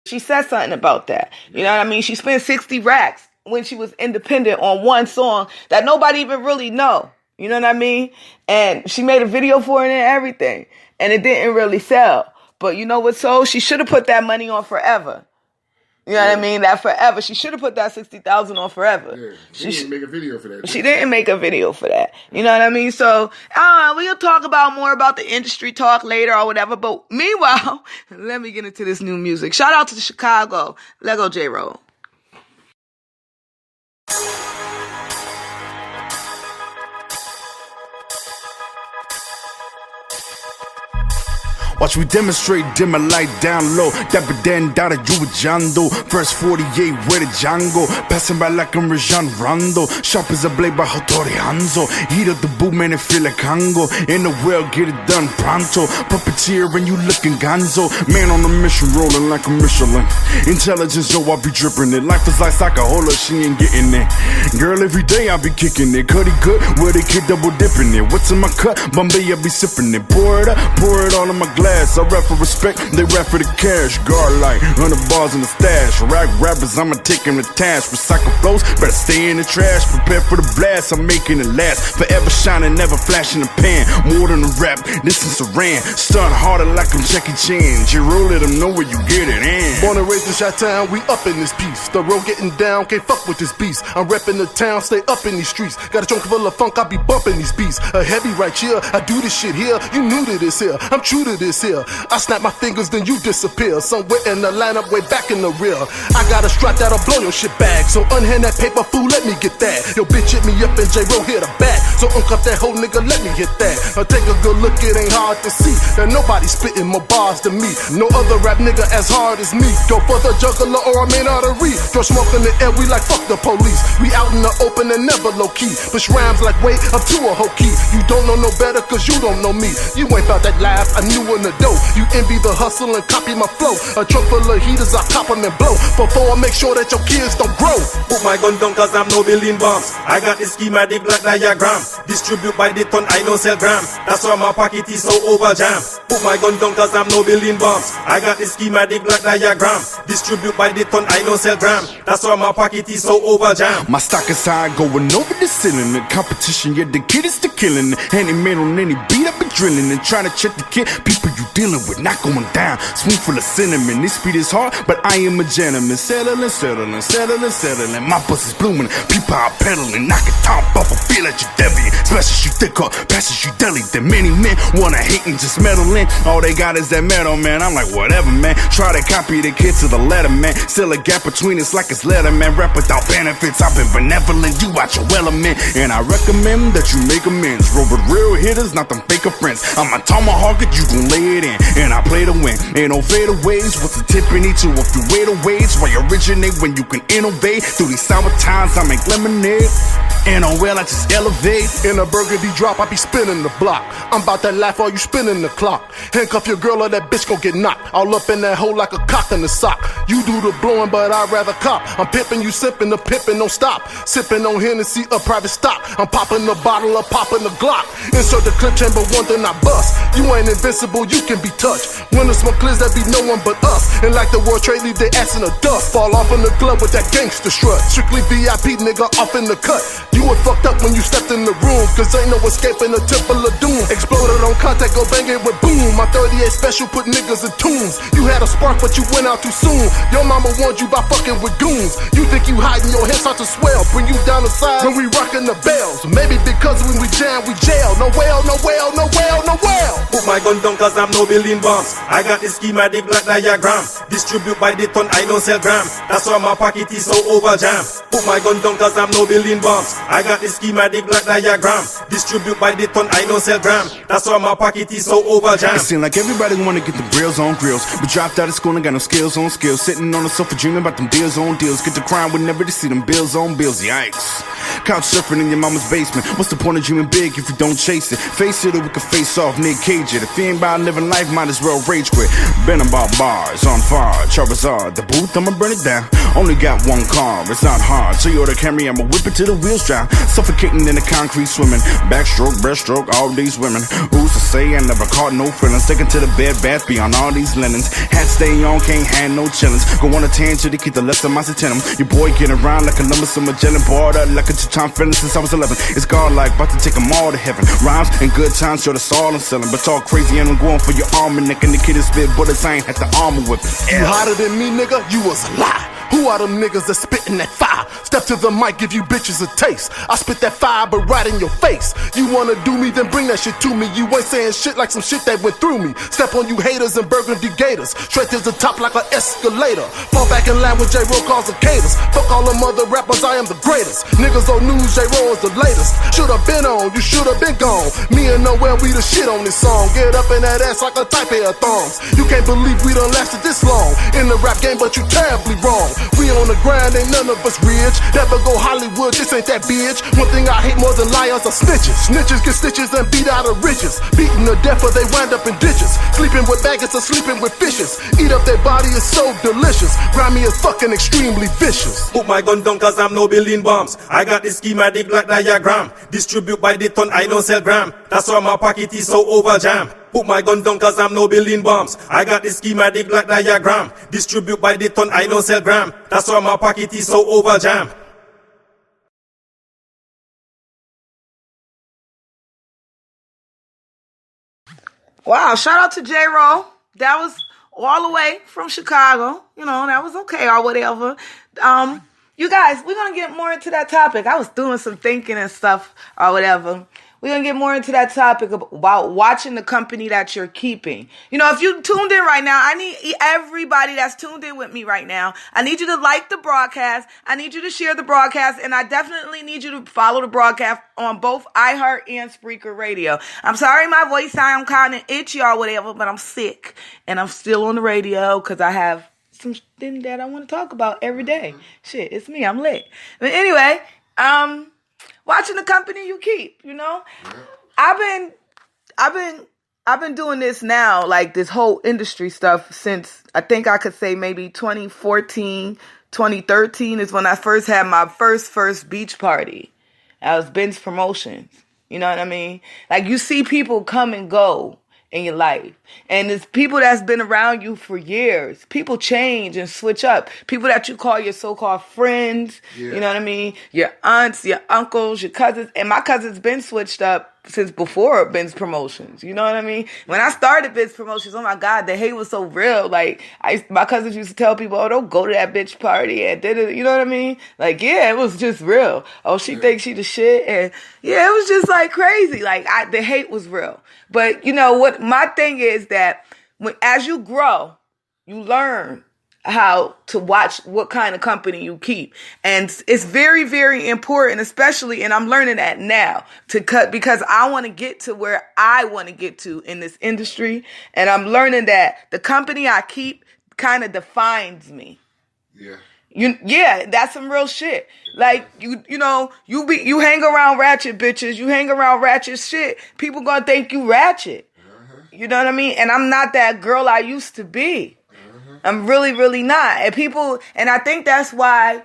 She said something about that. You know what I mean? She spent 60 racks when she was independent on one song that nobody even really know. You know what I mean? And she made a video for it and everything. And it didn't really sell. But you know what sold? She should have put that money on Forever. You know what I mean? That Forever. She should have put that 60,000 on Forever. Yeah, she didn't make a video for that. She didn't make a video for that. You know what I mean? So, we'll talk about more about the industry talk later or whatever. But meanwhile, let me get into this new music. Shout out to Chicago. Lego J-Roll. Watch me demonstrate, dim my light down low. Dapper Dan Dada, you with John Doe. Verse 48, where the Django. Passing by like I'm Rajon Rondo. Sharp as a blade by Hattori Hanzo. Heat up the boot, man, and feel like Congo. In the well, get it done pronto. Puppeteer and you looking gonzo. Man on a mission, rolling like a Michelin. Intelligence, yo, I be dripping it. Life is like soccer, hold up, she ain't getting it. Girl, every day I be kicking it. Cuddy good, where they kid double dipping it. What's in my cup? Bombay, I be sipping it. Pour it all in my glass. I rap for respect, they rap for the cash. Guard like 100 bars in the stash. Rap rappers, I'ma take them to task. Recycle flows, better stay in the trash. Prepare for the blast, I'm making it last. Forever shining, never flashing the pan. More than a rap, this is Saran. Start harder like I'm Jackie Chan. Jiro, let them know where you get it in. Born and raised in Chi-Town, we up in this piece. The road getting down, can't fuck with this beast. I'm repping the town, stay up in these streets. Got a trunk full of funk, I be bumping these beats. A heavy right here, I do this shit here. You new to this here, I'm true to this here. I snap my fingers, then you disappear. Somewhere in the lineup, way back in the rear. I got a strap that'll blow your shit back. So unhand that paper, fool, let me get that. Yo, bitch hit me up and J-Ro hit her back. So uncuff that whole nigga, let me hit that. Take a good look, it ain't hard to see that nobody spitting more bars than me. No other rap nigga as hard as me. Go for the juggler or a main artery. Throw smoke in the air, we like fuck the police. We out in the open and never low key. Push rhymes like way up to a hoe key. You don't know no better cause you don't know me. You ain't about that life, I knew in the dough. You envy the hustle and copy my flow. A trunk full of heaters, I cop them and blow. Before I make sure that your kids don't grow. Put my gun down cause I'm no building bombs. I got the schematic black diagram. Distribute by the ton, I don't sell gram. That's why my pocket is so over jam. Put my gun down cause I'm no building bombs. I got the schematic black diagram. Distribute by the ton, I don't sell gram. That's why my pocket is so over jam. My stock is high, going over the ceiling. The competition, yeah, the kid is the killing. Any man on any beat, I be drilling. And trying to check the kid, people you dealing with, not going down. Spoonful of cinnamon, this beat is hard, but I am a gentleman. Settling, settling, settling, settling. My bus is blooming, people are pedaling. Knock it top off, I feel like you deviant. Special you thick up, passes you deli. Then many men wanna hate and just meddle in. All they got is that metal, man. I'm like, whatever, man. Try to copy the kid to the letter, man. Still a gap between us like it's letter, man. Rap without benefits, I've been benevolent. You out your element, and I recommend that you make amends. Roll with real hitters, not them faker friends. I'm a tomahawk it, you gon' lay it in. And I play to win, ain't no fadeaways. What's the tip in each? If you wait a ways, why originate when you can innovate? Through these sour times, I make lemonade. And on well, I just elevate. In a burgundy drop, I be spinning the block. I'm about that laugh while you spinning the clock. Handcuff your girl or that bitch gon' get knocked. All up in that hole like a cock in the sock. You do the blowing, but I'd rather cop. I'm pimping, you sipping, the pimping don't stop. Sipping on Hennessy, a private stock. I'm popping the bottle or popping the Glock. Insert the clip chamber, one then I bust. You ain't invincible, you can be touched. When the smoke clears, that be no one but us. And like the World Trade, leave their ass in the dust. Fall off in the club with that gangster strut. Strictly VIP, nigga, off in the cut. You were fucked up when you stepped in the room, cause ain't no escaping the temple of doom. Exploded on contact, go bang it with boom. My 38 special put niggas in tombs. You had a spark, but you went out too soon. Your mama warned you by fucking with goons. You think you hiding, your head start to swell. Bring you down the side when we rockin' the bells. Maybe because when we jam, we jail. No well, no well, no well, no well. Put my gun down cause I'm no building bombs. I got the schematic black diagram. Distribute by the ton, I don't sell gram. That's why my pocket is so over jam. Put my gun down cause I'm no building bombs. I got the schematic black diagram. Distribute by the ton, I don't sell gram. That's why my pocket is so over jam. It seems like everybody wanna get the grills on grills, but dropped out of school and got no skills on skills. Sitting on the sofa dreaming about them deals on deals. Get to crying whenever they see them bills on bills. Yikes. Couch surfing in your mama's basement. What's the point of dreaming big if you don't chase it? Face it or we can face off, Nick Cage it. If you ain't about living life, might as well rage quit. Been about bars, on fire, Charizard. The booth, I'ma burn it down. Only got one car, it's not hard. Toyota Camry, I'ma whip it till the wheels dry. Suffocating in the concrete swimming. Backstroke, breaststroke, all these women. Who's to say I never caught no feelings? Sticking to the bed bath beyond all these linens. Hat stay on, can't have no chillins. Go on a tangent to keep the left of my satinum. Your boy getting around like a number, some Magellan. Bored up like a Chachon feeling since I was 11. It's godlike, about to take them all to heaven. Rhymes and good times, show the all I'm selling. But talk crazy and I'm going for your armor, neck. And the kid is spit bullets, I ain't had the armor whip it. You hotter than me, nigga? You was a lie. Who are them niggas that spittin' that fire? Step to the mic, give you bitches a taste. I spit that fire, but right in your face. You wanna do me, then bring that shit to me. You ain't saying shit like some shit that went through me. Step on you haters and burgundy gators. Straight to the top like an escalator. Fall back in line with J-Ro calls cicadas. Fuck all them other rappers, I am the greatest. Niggas on news, J-Ro is the latest. Should've been on, you should've been gone. Me and Noel, we the shit on this song. Get up in that ass like a tight pair of thongs. You can't believe we done lasted this long in the rap game, but you terribly wrong. We on the grind, ain't none of us rich. Never go Hollywood, this ain't that bitch. One thing I hate more than liars are snitches. Snitches get stitches and beat out of riches. Beaten to death or they wind up in ditches. Sleeping with maggots or sleeping with fishes. Eat up their body, is so delicious. Grimy as fucking extremely vicious. Put my gun down cause I'm no building bombs. I got the schematic black diagram. Distribute by the ton, I don't sell gram. That's why my pocket is so over jam. Put my gun down cause I'm no building bombs. I got the schematic black diagram. Distribute by the ton, I don't sell gram. That's why my pocket is so over jam. Wow, shout out to J-Ro. That was all the way from Chicago. You know, that was okay or whatever. You guys, we're going to get more into that topic. I was doing some thinking and stuff or whatever. We're going to get more into that topic about watching the company that you're keeping. You know, if you tuned in right now, I need everybody that's tuned in with me right now. I need you to like the broadcast. I need you to share the broadcast. And I definitely need you to follow the broadcast on both iHeart and Spreaker Radio. I'm sorry my voice sounds kind of itchy or whatever, but I'm sick. And I'm still on the radio because I have something that I want to talk about every day. Shit, it's me. I'm lit. But anyway, watching the company you keep, you know. I've been doing this now, like this whole industry stuff since I think I could say maybe 2014, 2013 is when I first had my first beach party. That was Benz Promotions. You know what I mean? Like you see people come and go in your life. And it's people that's been around you for years. People change and switch up. People that you call your so-called friends. Yeah. You know what I mean? Your aunts, your uncles, your cousins. And my cousin's been switched up since before Ben's Promotions. You know what I mean? When I started Ben's Promotions, oh my God, the hate was so real. Like, my cousins used to tell people, oh, don't go to that bitch party. And you know what I mean? Like, yeah, it was just real. Oh, she thinks she the shit. And yeah, it was just like crazy. Like, the hate was real. But you know what? My thing is that as you grow, you learn how to watch what kind of company you keep. And it's very, very important, especially, and I'm learning that now, because I want to get to where I want to get to in this industry. And I'm learning that the company I keep kind of defines me. Yeah. That's some real shit. Like, you hang around ratchet bitches, you hang around ratchet shit, people gonna think you ratchet. You know what I mean? And I'm not that girl I used to be. I'm really, really not. And I think that's why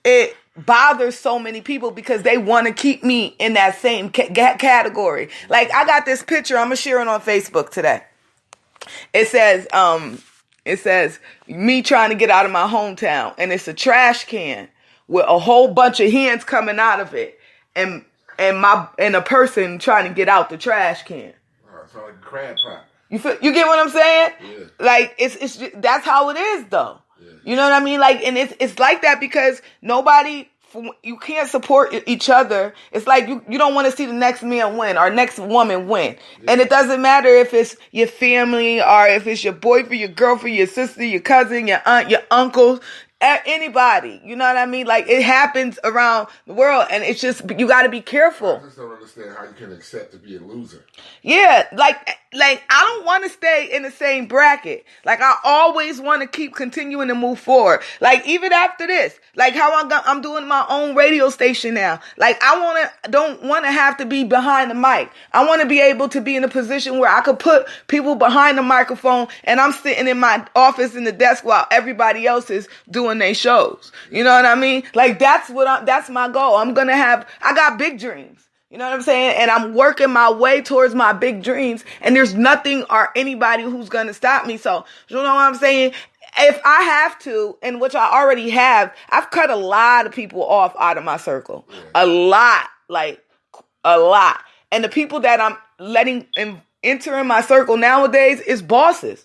it bothers so many people, because they want to keep me in that same category. Like, I got this picture, I'm gonna share it on Facebook today. It says me trying to get out of my hometown, and it's a trash can with a whole bunch of hands coming out of it, and a person trying to get out the trash can. It's like a crab pot. You get what I'm saying? Yeah. Like it's just, that's how it is though. Yeah. You know what I mean? Like, and it's like that because you can't support each other. It's like you don't want to see the next man win or next woman win. Yeah. And it doesn't matter if it's your family or if it's your boyfriend, your girlfriend, your sister, your cousin, your aunt, your uncle, anybody. You know what I mean? Like, it happens around the world, and it's just, you got to be careful. I just don't understand how you can accept to be a loser. Yeah, like like, I don't want to stay in the same bracket. Like, I always want to keep continuing to move forward. Like, even after this, like how I'm doing my own radio station now. Like, don't want to have to be behind the mic. I want to be able to be in a position where I could put people behind the microphone and I'm sitting in my office in the desk while everybody else is doing their shows. You know what I mean? Like, that's my goal. I got big dreams. You know what I'm saying? And I'm working my way towards my big dreams. And there's nothing or anybody who's going to stop me. So, you know what I'm saying? If I have to, and which I already have, I've cut a lot of people off out of my circle. A lot. Like, a lot. And the people that I'm letting enter in my circle nowadays is bosses.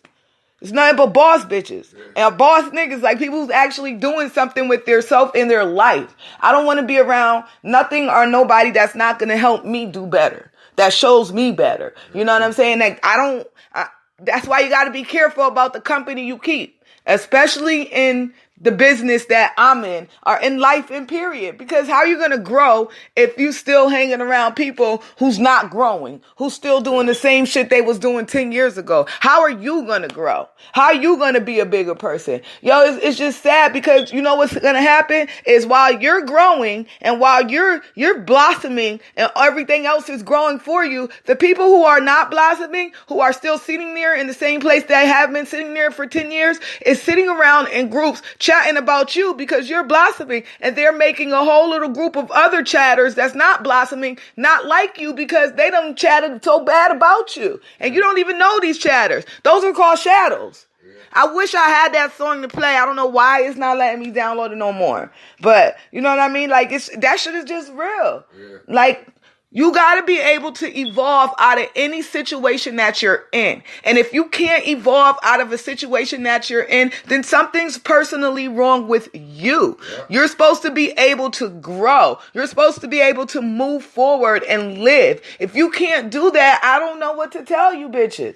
It's nothing but boss bitches. And boss niggas, like people who's actually doing something with their self in their life. I don't want to be around nothing or nobody that's not going to help me do better. That shows me better. You know what I'm saying? Like, that's why you got to be careful about the company you keep. Especially in the business that I'm in, or in life in period. Because how are you going to grow if you still hanging around people who's not growing, who's still doing the same shit they was doing 10 years ago? How are you going to grow? How are you going to be a bigger person? Yo, it's just sad, because you know what's going to happen is while you're growing and while you're blossoming and everything else is growing for you, the people who are not blossoming, who are still sitting there in the same place they have been sitting there for 10 years, is sitting around in groups chatting about you because you're blossoming, and they're making a whole little group of other chatters that's not blossoming, not like you, because they done chatted so bad about you, and you don't even know these chatters. Those are called shadows. I wish I had that song to play. I don't know why it's not letting me download it no more, but you know what I mean? Like, that shit is just real. Like, you got to be able to evolve out of any situation that you're in. And if you can't evolve out of a situation that you're in, then something's personally wrong with you. Yeah. You're supposed to be able to grow. You're supposed to be able to move forward and live. If you can't do that, I don't know what to tell you bitches.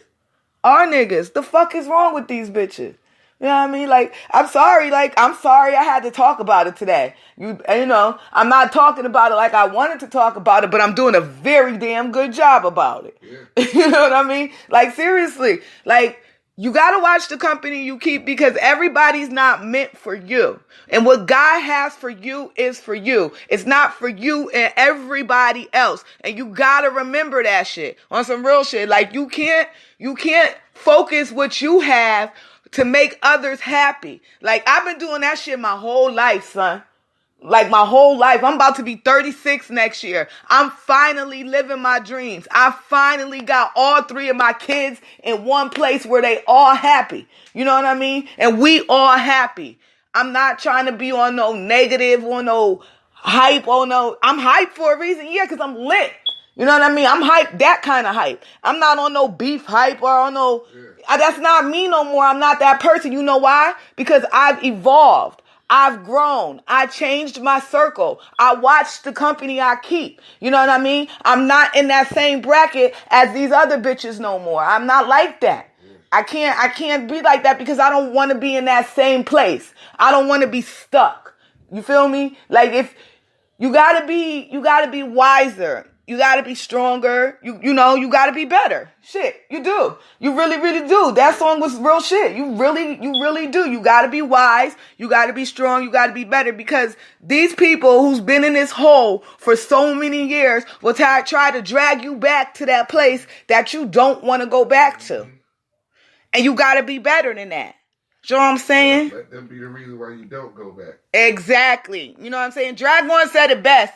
Our niggas, the fuck is wrong with these bitches? You know what I mean? Like, I'm sorry I had to talk about it today. You know, I'm not talking about it like I wanted to talk about it, but I'm doing a very damn good job about it. Yeah. You know what I mean? Like, seriously, like, you gotta watch the company you keep, because everybody's not meant for you. And what God has for you is for you. It's not for you and everybody else. And you gotta remember that shit on some real shit. Like, you can't focus what you have to make others happy. Like, I've been doing that shit my whole life, son. Like, my whole life. I'm about to be 36 next year. I'm finally living my dreams. I finally got all 3 of my kids in one place where they all happy. You know what I mean? And we all happy. I'm not trying to be on no negative, or no hype, or no... I'm hyped for a reason, yeah, because I'm lit. You know what I mean? I'm hyped, that kind of hype. I'm not on no beef hype or on no... That's not me no more. I'm not that person. You know why? Because I've evolved. I've grown. I changed my circle. I watched the company I keep. You know what I mean? I'm not in that same bracket as these other bitches no more. I'm not like that. I can't be like that, because I don't want to be in that same place. I don't want to be stuck. You feel me? Like, if you gotta be wiser. You gotta be stronger. You know, you gotta be better. Shit, you do. You really, really do. That song was real shit. You really do. You gotta be wise. You gotta be strong. You gotta be better, because these people who's been in this hole for so many years will try to drag you back to that place that you don't want to go back to. And you gotta be better than that. You know what I'm saying? Let them be the reason why you don't go back. Exactly. You know what I'm saying? Dragon said it best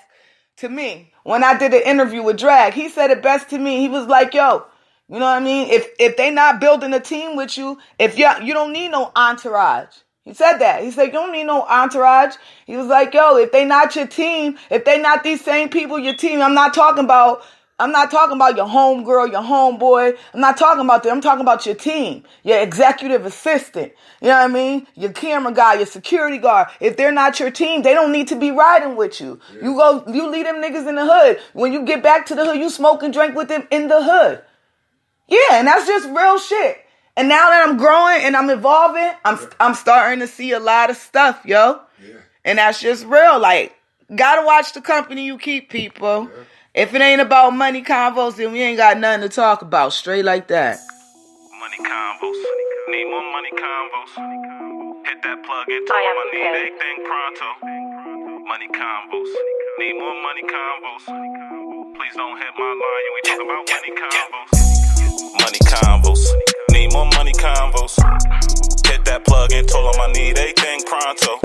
to me. When I did an interview with Drag, he said it best to me. He was like, yo, you know what I mean? If they not building a team with you, if you don't need no entourage. He said that. He said, you don't need no entourage. He was like, yo, if they not your team, if they not these same people your team, I'm not talking about your homegirl, your homeboy. I'm not talking about them. I'm talking about your team, your executive assistant. You know what I mean? Your camera guy, your security guard. If they're not your team, they don't need to be riding with you. Yeah. You leave them niggas in the hood. When you get back to the hood, you smoke and drink with them in the hood. Yeah, and that's just real shit. And now that I'm growing and I'm evolving, I'm starting to see a lot of stuff, yo. Yeah. And that's just real. Like, gotta watch the company you keep, people. Yeah. If it ain't about money convos, then we ain't got nothing to talk about. Straight like that. Money convos. Need more money convos. Hit that plug and tell them I need everything pronto. Money convos. Need more money convos. Please don't hit my line. You ain't talking about money convos. Money convos. Need more money convos. Hit that plug and told them I need everything pronto.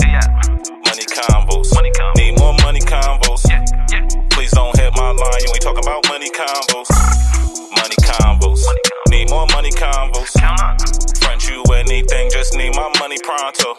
Money convos. Need more money convos. Please don't hit my line. You ain't talking about money convos. Money convos. Need more money convos. Front you anything, just need my money pronto.